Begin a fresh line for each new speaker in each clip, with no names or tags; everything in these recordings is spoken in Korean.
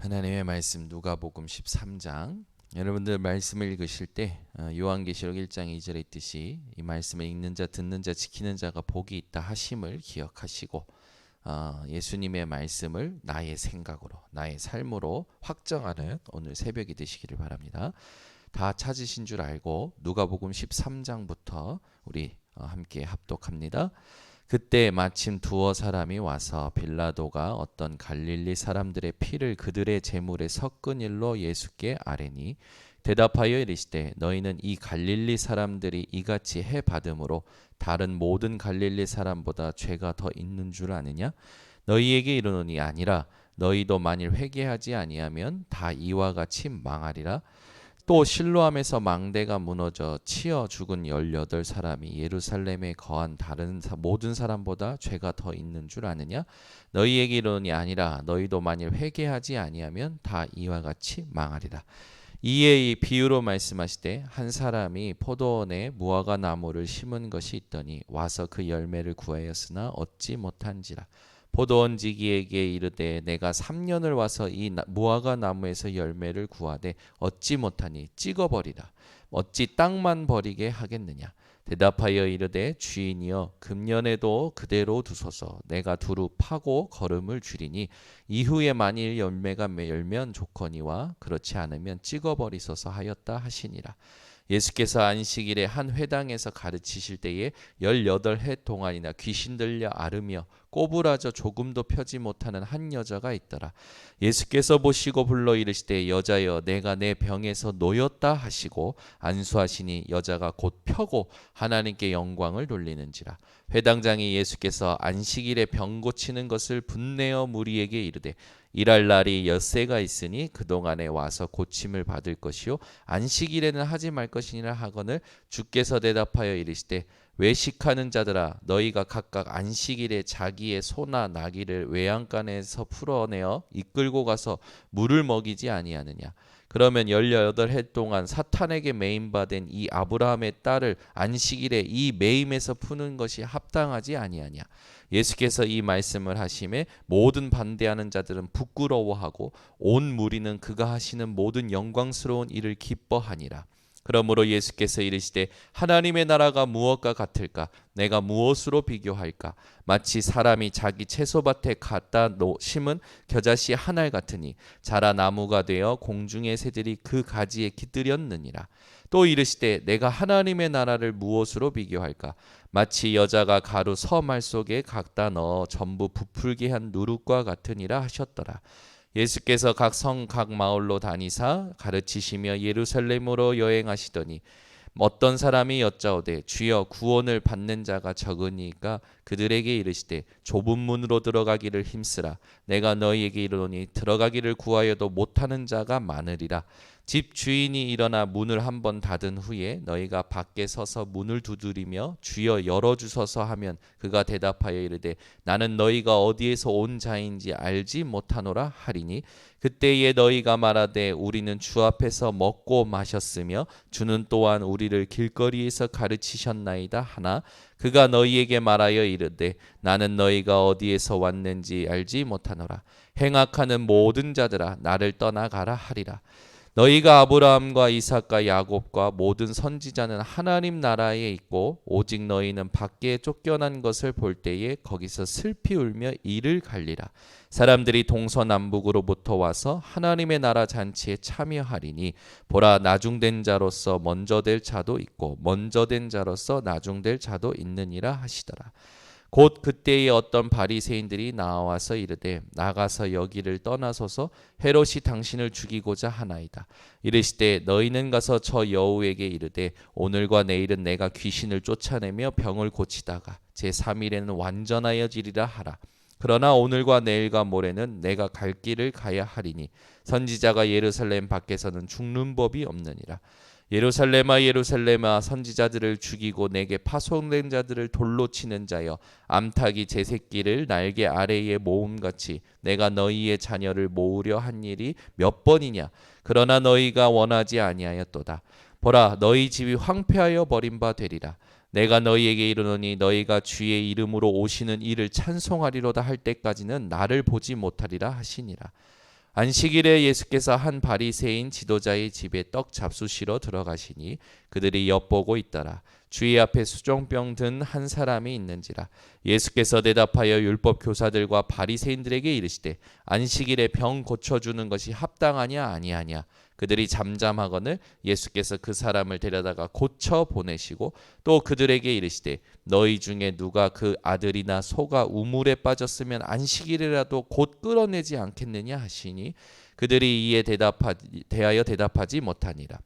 하나님의 말씀 누가복음 13장. 여러분들 말씀을 읽으실 때 요한계시록 1장 2절에 있듯이 이 말씀을 읽는 자 듣는 자 지키는 자가 복이 있다 하심을 기억하시고 예수님의 말씀을 나의 생각으로 나의 삶으로 확정하는 오늘 새벽이 되시기를 바랍니다. 다 찾으신 줄 알고 누가복음 13장부터 우리 함께 합독합니다. 그때 마침 두어 사람이 와서 빌라도가 어떤 갈릴리 사람들의 피를 그들의 제물에 섞은 일로 예수께 아뢰니 대답하여 이르시되 너희는 이 갈릴리 사람들이 이같이 해 받음으로 다른 모든 갈릴리 사람보다 죄가 더 있는 줄 아느냐? 너희에게 이르노니 아니라 너희도 만일 회개하지 아니하면 다 이와 같이 망하리라. 또 실로암에서 망대가 무너져 치어 죽은 18사람이 예루살렘에 거한 다른 모든 사람보다 죄가 더 있는 줄 아느냐? 너희에게 이르노니 아니라 너희도 만일 회개하지 아니하면 다 이와 같이 망하리라. 이에 이 비유로 말씀하시되 한 사람이 포도원에 무화과 나무를 심은 것이 있더니 와서 그 열매를 구하였으나 얻지 못한지라. 포도원지기에게 이르되 내가 3년을 와서 이 무화과 나무에서 열매를 구하되 얻지 못하니 찍어버리라. 어찌 땅만 버리게 하겠느냐? 대답하여 이르되 주인이여 금년에도 그대로 두소서. 내가 두루 파고 거름을 줄이니 이후에 만일 열매가 열면 좋거니와 그렇지 않으면 찍어버리소서 하였다 하시니라. 예수께서 안식일에 한 회당에서 가르치실 때에 18해 동안이나 귀신 들려 앓으며 꼬부라져 조금도 펴지 못하는 한 여자가 있더라. 예수께서 보시고 불러 이르시되 여자여 내가 내 병에서 놓였다 하시고 안수하시니 여자가 곧 펴고 하나님께 영광을 돌리는지라. 회당장이 예수께서 안식일에 병 고치는 것을 분내어 무리에게 이르되 일할 날이 엿새가 있으니 그동안에 와서 고침을 받을 것이요 안식일에는 하지 말 것이니라 하거늘 주께서 대답하여 이르시되 외식하는 자들아 너희가 각각 안식일에 자기의 소나 나귀를 외양간에서 풀어내어 이끌고 가서 물을 먹이지 아니하느냐. 그러면 18해 동안 사탄에게 매임받은 이 아브라함의 딸을 안식일에 이 매임에서 푸는 것이 합당하지 아니하냐. 예수께서 이 말씀을 하심에 모든 반대하는 자들은 부끄러워하고 온 무리는 그가 하시는 모든 영광스러운 일을 기뻐하니라. 그러므로 예수께서 이르시되 하나님의 나라가 무엇과 같을까? 내가 무엇으로 비교할까? 마치 사람이 자기 채소밭에 갖다 심은 겨자씨 한 알 같으니 자라 나무가 되어 공중의 새들이 그 가지에 깃들였느니라. 또 이르시되 내가 하나님의 나라를 무엇으로 비교할까? 마치 여자가 가루 서말 속에 갖다 넣어 전부 부풀게 한 누룩과 같으니라 하셨더라. 예수께서 각 성 각 마을로 다니사 가르치시며 예루살렘으로 여행하시더니 어떤 사람이 여짜오되 주여 구원을 받는 자가 적으니까 그들에게 이르시되 좁은 문으로 들어가기를 힘쓰라. 내가 너희에게 이르노니 들어가기를 구하여도 못하는 자가 많으리라. 집 주인이 일어나 문을 한번 닫은 후에 너희가 밖에 서서 문을 두드리며 주여 열어주소서 하면 그가 대답하여 이르되 나는 너희가 어디에서 온 자인지 알지 못하노라 하리니 그때에 너희가 말하되 우리는 주 앞에서 먹고 마셨으며 주는 또한 우리를 길거리에서 가르치셨나이다 하나 그가 너희에게 말하여 이르되 나는 너희가 어디에서 왔는지 알지 못하노라. 행악하는 모든 자들아 나를 떠나가라 하리라. 너희가 아브라함과 이삭과 야곱과 모든 선지자는 하나님 나라에 있고 오직 너희는 밖에 쫓겨난 것을 볼 때에 거기서 슬피 울며 이를 갈리라. 사람들이 동서남북으로부터 와서 하나님의 나라 잔치에 참여하리니 보라 나중된 자로서 먼저 될 자도 있고 먼저 된 자로서 나중될 자도 있느니라 하시더라. 곧 그때에 어떤 바리새인들이 나와서 이르되 나가서 여기를 떠나소서 헤롯이 당신을 죽이고자 하나이다. 이르시되 너희는 가서 저 여우에게 이르되 오늘과 내일은 내가 귀신을 쫓아내며 병을 고치다가 제3일에는 완전하여지리라 하라. 그러나 오늘과 내일과 모레는 내가 갈 길을 가야 하리니 선지자가 예루살렘 밖에서는 죽는 법이 없느니라. 예루살렘아 예루살렘아 선지자들을 죽이고 내게 파송된 자들을 돌로 치는 자여 암탉이 제 새끼를 날개 아래에 모음같이 내가 너희의 자녀를 모으려 한 일이 몇 번이냐. 그러나 너희가 원하지 아니하였도다. 보라 너희 집이 황폐하여 버린 바 되리라. 내가 너희에게 이르노니 너희가 주의 이름으로 오시는 이를 찬송하리로다 할 때까지는 나를 보지 못하리라 하시니라. 안식일에 예수께서 한 바리새인 지도자의 집에 떡 잡수시러 들어가시니 그들이 엿보고 있더라. 주의 앞에 수종병 든 한 사람이 있는지라. 예수께서 대답하여 율법 교사들과 바리새인들에게 이르시되 안식일에 병 고쳐주는 것이 합당하냐 아니하냐. 그들이 잠잠하거늘 예수께서 그 사람을 데려다가 고쳐 보내시고 또 그들에게 이르시되 너희 중에 누가 그 아들이나 소가 우물에 빠졌으면 안식일이라도 곧 끌어내지 않겠느냐 하시니 그들이 이에 대하여 대답하지 못하니라.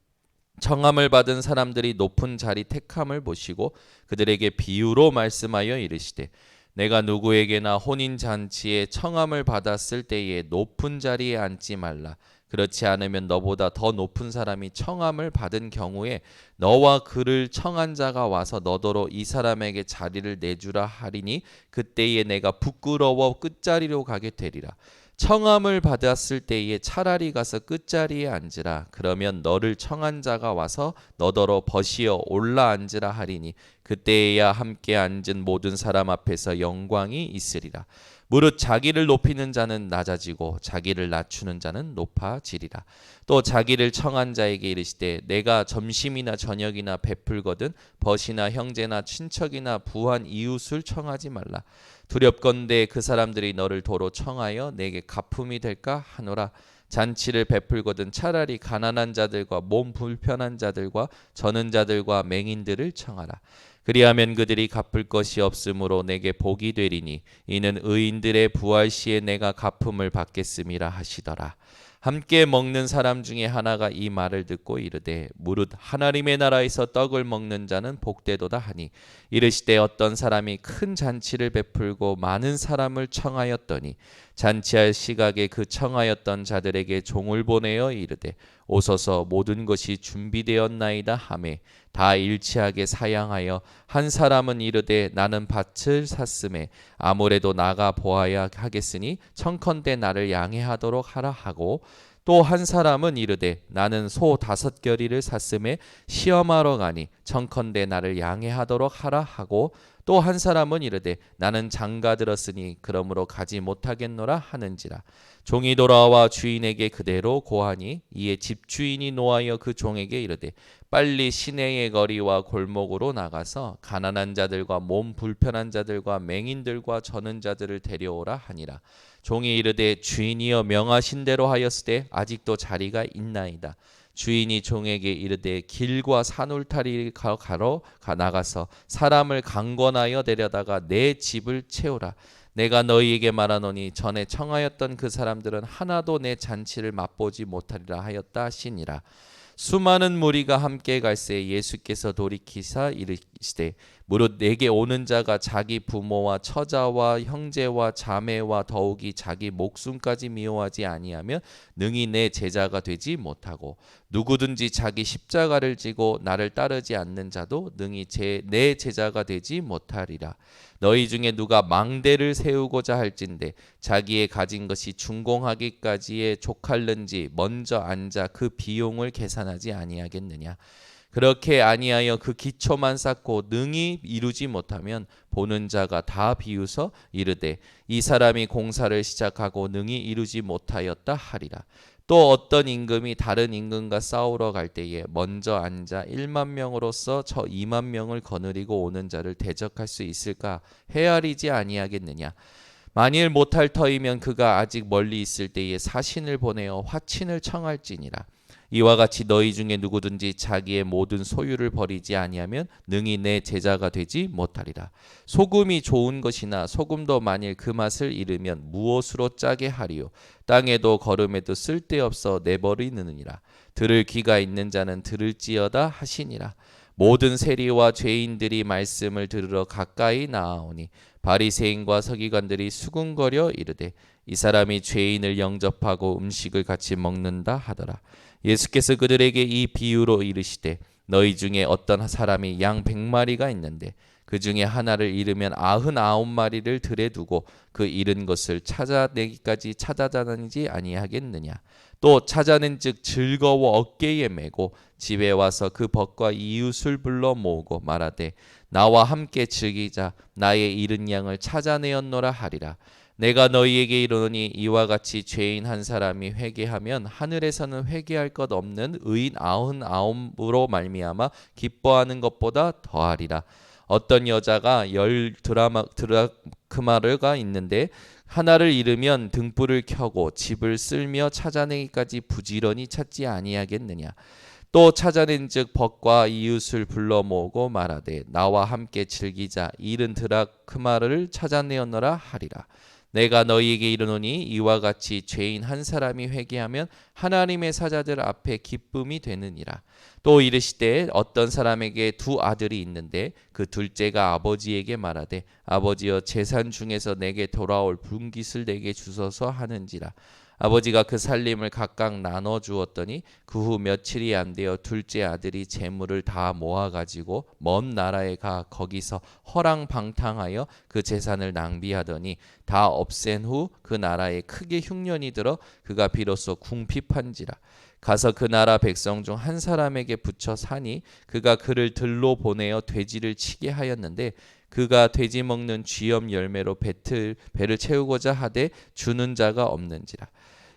청함을 받은 사람들이 높은 자리 택함을 보시고 그들에게 비유로 말씀하여 이르시되 내가 누구에게나 혼인 잔치에 청함을 받았을 때에 높은 자리에 앉지 말라. 그렇지 않으면 너보다 더 높은 사람이 청함을 받은 경우에 너와 그를 청한 자가 와서 너더러 이 사람에게 자리를 내주라 하리니 그때에 내가 부끄러워 끝자리로 가게 되리라. 청함을 받았을 때에 차라리 가서 끝자리에 앉으라. 그러면 너를 청한 자가 와서 너더러 벗이어 올라 앉으라 하리니 그때에야 함께 앉은 모든 사람 앞에서 영광이 있으리라. 무릇 자기를 높이는 자는 낮아지고 자기를 낮추는 자는 높아지리라. 또 자기를 청한 자에게 이르시되 내가 점심이나 저녁이나 베풀거든 벗이나 형제나 친척이나 부한 이웃을 청하지 말라. 두렵건대 그 사람들이 너를 도로 청하여 내게 가품이 될까 하노라. 잔치를 베풀거든 차라리 가난한 자들과 몸 불편한 자들과 저는 자들과 맹인들을 청하라. 그리하면 그들이 갚을 것이 없으므로 내게 복이 되리니 이는 의인들의 부활 시에 내가 갚음을 받겠음이라 하시더라. 함께 먹는 사람 중에 하나가 이 말을 듣고 이르되 무릇 하나님의 나라에서 떡을 먹는 자는 복되도다 하니 이르시되 어떤 사람이 큰 잔치를 베풀고 많은 사람을 청하였더니 잔치할 시각에 그 청하였던 자들에게 종을 보내어 이르되 오소서 모든 것이 준비되었나이다 하매 다 일치하게 사양하여 한 사람은 이르되 나는 밭을 샀음에 아무래도 나가 보아야 하겠으니 청컨대 나를 양해하도록 하라 하고 또 한 사람은 이르되 나는 소 5겨리를 샀음에 시험하러 가니 청컨대 나를 양해하도록 하라 하고 또 한 사람은 이르되 나는 장가 들었으니 그러므로 가지 못하겠노라 하는지라. 종이 돌아와 주인에게 그대로 고하니 이에 집주인이 노하여 그 종에게 이르되 빨리 시내의 거리와 골목으로 나가서 가난한 자들과 몸 불편한 자들과 맹인들과 저는 자들을 데려오라 하니라. 종이 이르되 주인이여 명하신 대로 하였으되 아직도 자리가 있나이다. 주인이 종에게 이르되 길과 산울타리 가로 나가서 사람을 강권하여 데려다가 내 집을 채우라. 내가 너희에게 말하노니 전에 청하였던 그 사람들은 하나도 내 잔치를 맛보지 못하리라 하였다 하시니라. 수많은 무리가 함께 갈새 예수께서 돌이키사 이르시되 무릇 내게 오는 자가 자기 부모와 처자와 형제와 자매와 더욱이 자기 목숨까지 미워하지 아니하면 능히 내 제자가 되지 못하고 누구든지 자기 십자가를 지고 나를 따르지 않는 자도 능히 내 제자가 되지 못하리라. 너희 중에 누가 망대를 세우고자 할진대 자기의 가진 것이 준공하기까지에 족할는지 먼저 앉아 그 비용을 계산하지 아니하겠느냐. 그렇게 아니하여 그 기초만 쌓고 능히 이루지 못하면 보는 자가 다 비웃어 이르되 이 사람이 공사를 시작하고 능히 이루지 못하였다 하리라. 또 어떤 임금이 다른 임금과 싸우러 갈 때에 먼저 앉아 1만 명으로서 저 2만 명을 거느리고 오는 자를 대적할 수 있을까 헤아리지 아니하겠느냐. 만일 못할 터이면 그가 아직 멀리 있을 때에 사신을 보내어 화친을 청할지니라. 이와 같이 너희 중에 누구든지 자기의 모든 소유를 버리지 아니하면 능히 내 제자가 되지 못하리라. 소금이 좋은 것이나 소금도 만일 그 맛을 잃으면 무엇으로 짜게 하리요. 땅에도 거름에도 쓸데없어 내버리느니라. 들을 귀가 있는 자는 들을지어다 하시니라. 모든 세리와 죄인들이 말씀을 들으러 가까이 나아오니 바리새인과 서기관들이 수군거려 이르되 이 사람이 죄인을 영접하고 음식을 같이 먹는다 하더라. 예수께서 그들에게 이 비유로 이르시되 너희 중에 어떤 사람이 양 100마리가 있는데 그 중에 하나를 잃으면 99마리를 들에 두고 그 잃은 것을 찾아내기까지 찾아다니지 아니하겠느냐. 또 찾아낸즉 즐거워 어깨에 메고 집에 와서 그 벗과 이웃을 불러 모으고 말하되 나와 함께 즐기자 나의 잃은 양을 찾아내었노라 하리라. 내가 너희에게 이르노니 이와 같이 죄인 한 사람이 회개하면 하늘에서는 회개할 것 없는 의인 99으로 말미암아 기뻐하는 것보다 더하리라. 어떤 여자가 10 드라크마가 있는데 하나를 잃으면 등불을 켜고 집을 쓸며 찾아내기까지 부지런히 찾지 아니하겠느냐. 또 찾아낸즉 벗과 이웃을 불러 모으고 말하되 나와 함께 즐기자. 잃은 드라크마를 찾아내었노라 하리라. 내가 너희에게 이르노니 이와 같이 죄인 한 사람이 회개하면 하나님의 사자들 앞에 기쁨이 되느니라. 또 이르시되 어떤 사람에게 2 아들이 있는데 그 둘째가 아버지에게 말하되 아버지여 재산 중에서 내게 돌아올 분깃을 내게 주소서 하는지라. 아버지가 그 살림을 각각 나눠 주었더니 그 후 며칠이 안 되어 둘째 아들이 재물을 다 모아 가지고 먼 나라에 가 거기서 허랑방탕하여 그 재산을 낭비하더니 다 없앤 후 그 나라에 크게 흉년이 들어 그가 비로소 궁핍한지라. 가서 그 나라 백성 중 한 사람에게 붙여 사니 그가 그를 들로 보내어 돼지를 치게 하였는데 그가 돼지 먹는 쥐염 열매로 배를 채우고자 하되 주는 자가 없는지라.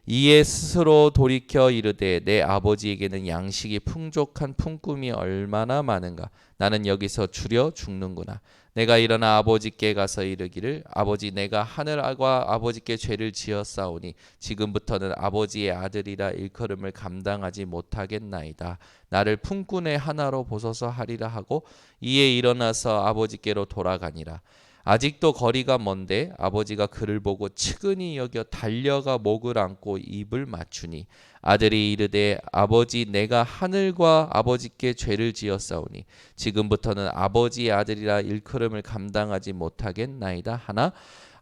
이에 스스로 돌이켜 이르되 내 아버지에게는 양식이 풍족한 품꾼이 얼마나 많은가. 나는 여기서 주려 죽는구나. 내가 일어나 아버지께 가서 이르기를 아버지 내가 하늘과 아버지께 죄를 지었사오니 지금부터는 아버지의 아들이라 일컬음을 감당하지 못하겠나이다. 나를 품꾼의 하나로 보소서 하리라 하고 이에 일어나서 아버지께로 돌아가니라. 아직도 거리가 먼데 아버지가 그를 보고 측은히 여겨 달려가 목을 안고 입을 맞추니 아들이 이르되 아버지 내가 하늘과 아버지께 죄를 지었사오니 지금부터는 아버지의 아들이라 일컬음을 감당하지 못하겠나이다 하나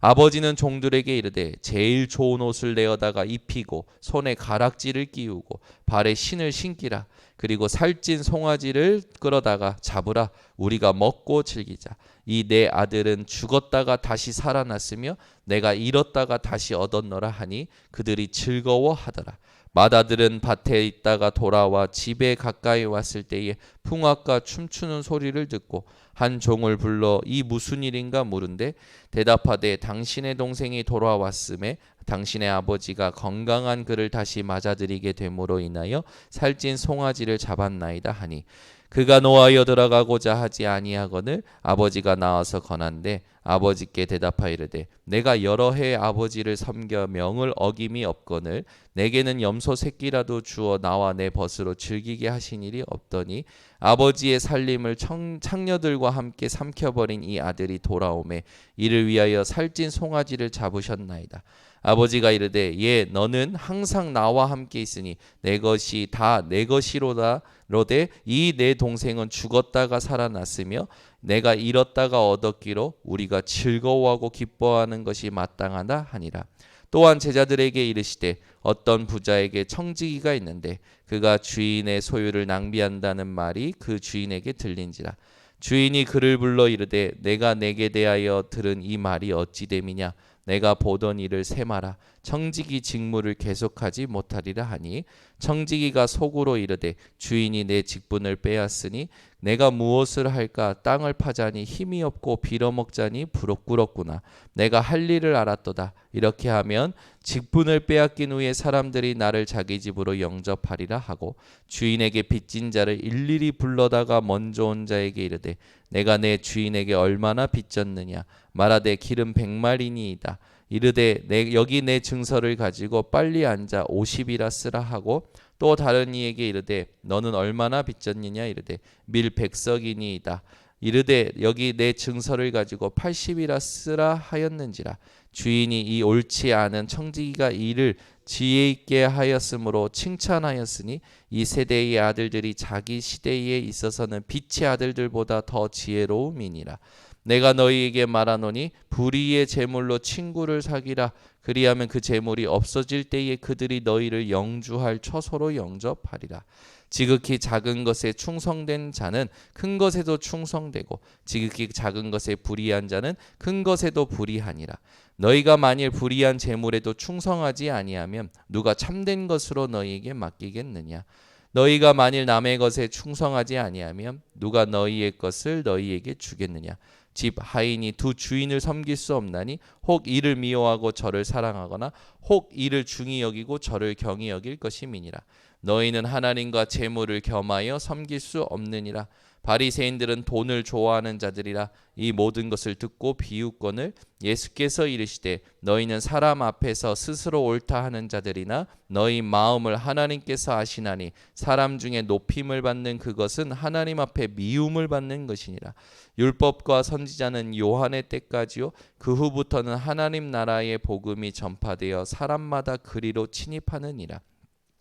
아버지는 종들에게 이르되 제일 좋은 옷을 내어다가 입히고 손에 가락지를 끼우고 발에 신을 신기라. 그리고 살찐 송아지를 끌어다가 잡으라. 우리가 먹고 즐기자. 이 내 아들은 죽었다가 다시 살아났으며 내가 잃었다가 다시 얻었노라 하니 그들이 즐거워하더라. 맏아들은 밭에 있다가 돌아와 집에 가까이 왔을 때에 풍악과 춤추는 소리를 듣고 한 종을 불러 이 무슨 일인가 물은데 대답하되 당신의 동생이 돌아왔음에 당신의 아버지가 건강한 그를 다시 맞아들이게 됨으로 인하여 살찐 송아지를 잡았나이다 하니 그가 노하여 들어가고자 하지 아니하거늘 아버지가 나와서 권한대 아버지께 대답하여 이르되 내가 여러 해 아버지를 섬겨 명을 어김이 없거늘 내게는 염소 새끼라도 주어 나와 내 벗으로 즐기게 하신 일이 없더니 아버지의 살림을 창녀들과 함께 삼켜버린 이 아들이 돌아오매 이를 위하여 살찐 송아지를 잡으셨나이다. 아버지가 이르되 예 너는 항상 나와 함께 있으니 내 것이 다 내 것이로다 로되 이 내 동생은 죽었다가 살아났으며 내가 잃었다가 얻었기로 우리가 즐거워하고 기뻐하는 것이 마땅하다 하니라. 또한 제자들에게 이르시되 어떤 부자에게 청지기가 있는데 그가 주인의 소유를 낭비한다는 말이 그 주인에게 들린지라. 주인이 그를 불러 이르되 내가 내게 대하여 들은 이 말이 어찌 됨이냐. 내가 보던 일을 세마라. 청지기 직무를 계속하지 못하리라 하니 청지기가 속으로 이르되 주인이 내 직분을 빼앗으니 내가 무엇을 할까. 땅을 파자니 힘이 없고 빌어먹자니 부끄럽구나. 내가 할 일을 알았도다. 이렇게 하면 직분을 빼앗긴 후에 사람들이 나를 자기 집으로 영접하리라 하고 주인에게 빚진 자를 일일이 불러다가 먼저 온 자에게 이르되 내가 내 주인에게 얼마나 빚졌느냐. 말하되 기름 100마리니이다. 이르되 여기 내 증서를 가지고 빨리 앉아 50이라 쓰라 하고 또 다른 이에게 이르되 너는 얼마나 빚졌느냐. 이르되 밀 100석이니이다. 이르되 여기 내 증서를 가지고 80이라 쓰라 하였는지라. 주인이 이 옳지 않은 청지기가 이를 지혜 있게 하였으므로 칭찬하였으니 이 세대의 아들들이 자기 시대에 있어서는 빛의 아들들보다 더 지혜로움이니라. 내가 너희에게 말하노니 불의의 재물로 친구를 사귀라. 그리하면 그 재물이 없어질 때에 그들이 너희를 영주할 처소로 영접하리라. 지극히 작은 것에 충성된 자는 큰 것에도 충성되고 지극히 작은 것에 불의한 자는 큰 것에도 불의하니라. 너희가 만일 불의한 재물에도 충성하지 아니하면 누가 참된 것으로 너희에게 맡기겠느냐. 너희가 만일 남의 것에 충성하지 아니하면 누가 너희의 것을 너희에게 주겠느냐. 집 하인이 두 주인을 섬길 수 없나니 혹 이를 미워하고 저를 사랑하거나 혹 이를 중히 여기고 저를 경히 여길 것임이니라. 너희는 하나님과 재물을 겸하여 섬길 수 없느니라. 바리새인들은 돈을 좋아하는 자들이라. 이 모든 것을 듣고 비웃거늘 예수께서 이르시되 너희는 사람 앞에서 스스로 옳다 하는 자들이나 너희 마음을 하나님께서 아시나니 사람 중에 높임을 받는 그것은 하나님 앞에 미움을 받는 것이니라. 율법과 선지자는 요한의 때까지요 그 후부터는 하나님 나라의 복음이 전파되어 사람마다 그리로 침입하느니라.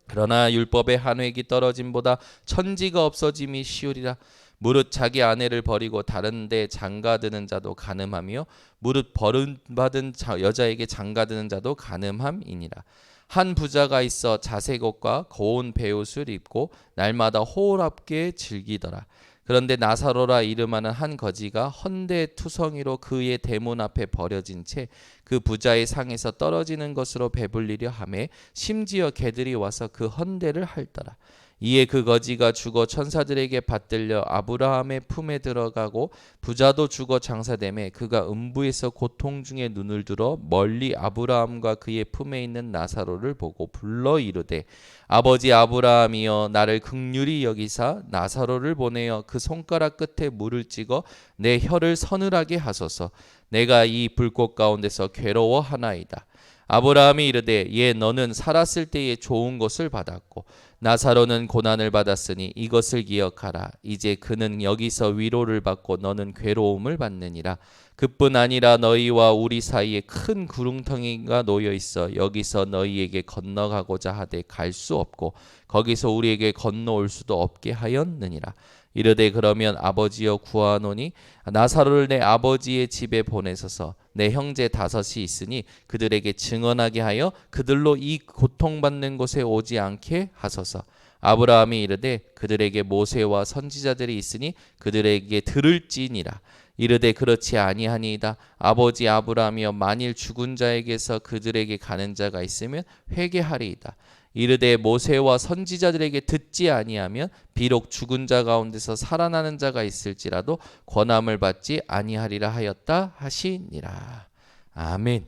그러나 율법의 한 획이 떨어짐보다 천지가 없어짐이 쉬우리라. 무릇 자기 아내를 버리고 다른 데 장가드는 자도 간음하며 무릇 버림받은 여자에게 장가드는 자도 간음함이니라. 한 부자가 있어 자색 옷과 고운 베옷을 입고 날마다 호흡게 즐기더라. 그런데 나사로라 이름하는 한 거지가 헌데 투성이로 그의 대문 앞에 버려진 채 그 부자의 상에서 떨어지는 것으로 배불리려 하매 심지어 개들이 와서 그 헌데를 핥더라. 이에 그 거지가 죽어 천사들에게 받들려 아브라함의 품에 들어가고 부자도 죽어 장사되매 그가 음부에서 고통 중에 눈을 들어 멀리 아브라함과 그의 품에 있는 나사로를 보고 불러 이르되 아버지 아브라함이여 나를 긍휼히 여기사 나사로를 보내어 그 손가락 끝에 물을 찍어 내 혀를 서늘하게 하소서. 내가 이 불꽃 가운데서 괴로워하나이다. 아브라함이 이르되 예 너는 살았을 때에 좋은 것을 받았고 나사로는 고난을 받았으니 이것을 기억하라. 이제 그는 여기서 위로를 받고 너는 괴로움을 받느니라. 그뿐 아니라 너희와 우리 사이에 큰 구렁텅이가 놓여 있어 여기서 너희에게 건너가고자 하되 갈 수 없고 거기서 우리에게 건너올 수도 없게 하였느니라. 이르되 그러면 아버지여 구하노니 나사로를 내 아버지의 집에 보내소서. 내 형제 5이 있으니 그들에게 증언하게 하여 그들로 이 고통받는 곳에 오지 않게 하소서. 아브라함이 이르되 그들에게 모세와 선지자들이 있으니 그들에게 들을지니라. 이르되 그렇지 아니하니이다. 아버지 아브라함이여 만일 죽은 자에게서 그들에게 가는 자가 있으면 회개하리이다. 이르되 모세와 선지자들에게 듣지 아니하면 비록 죽은 자 가운데서 살아나는 자가 있을지라도 권함을 받지 아니하리라 하였다 하시니라. 아멘.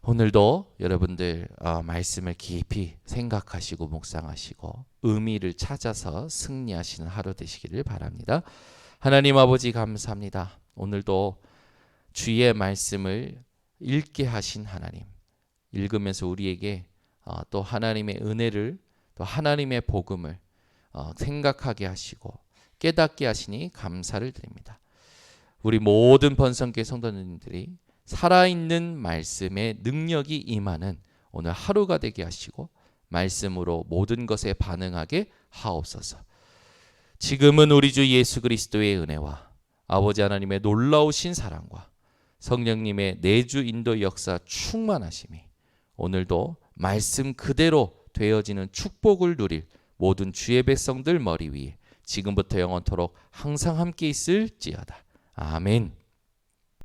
오늘도 여러분들 말씀을 깊이 생각하시고 묵상하시고 의미를 찾아서 승리하시는 하루 되시기를 바랍니다. 하나님 아버지 감사합니다. 오늘도 주의 말씀을 읽게 하신 하나님, 읽으면서 우리에게 또 하나님의 은혜를 또 하나님의 복음을 생각하게 하시고 깨닫게 하시니 감사를 드립니다. 우리 모든 번성교회 성도님들이 살아있는 말씀의 능력이 임하는 오늘 하루가 되게 하시고 말씀으로 모든 것에 반응하게 하옵소서. 지금은 우리 주 예수 그리스도의 은혜와 아버지 하나님의 놀라우신 사랑과 성령님의 내주 인도 역사 충만하심이 오늘도 말씀 그대로 되어지는 축복을 누릴 모든 주의 백성들 머리 위에 지금부터 영원토록 항상 함께 있을지어다. 아멘.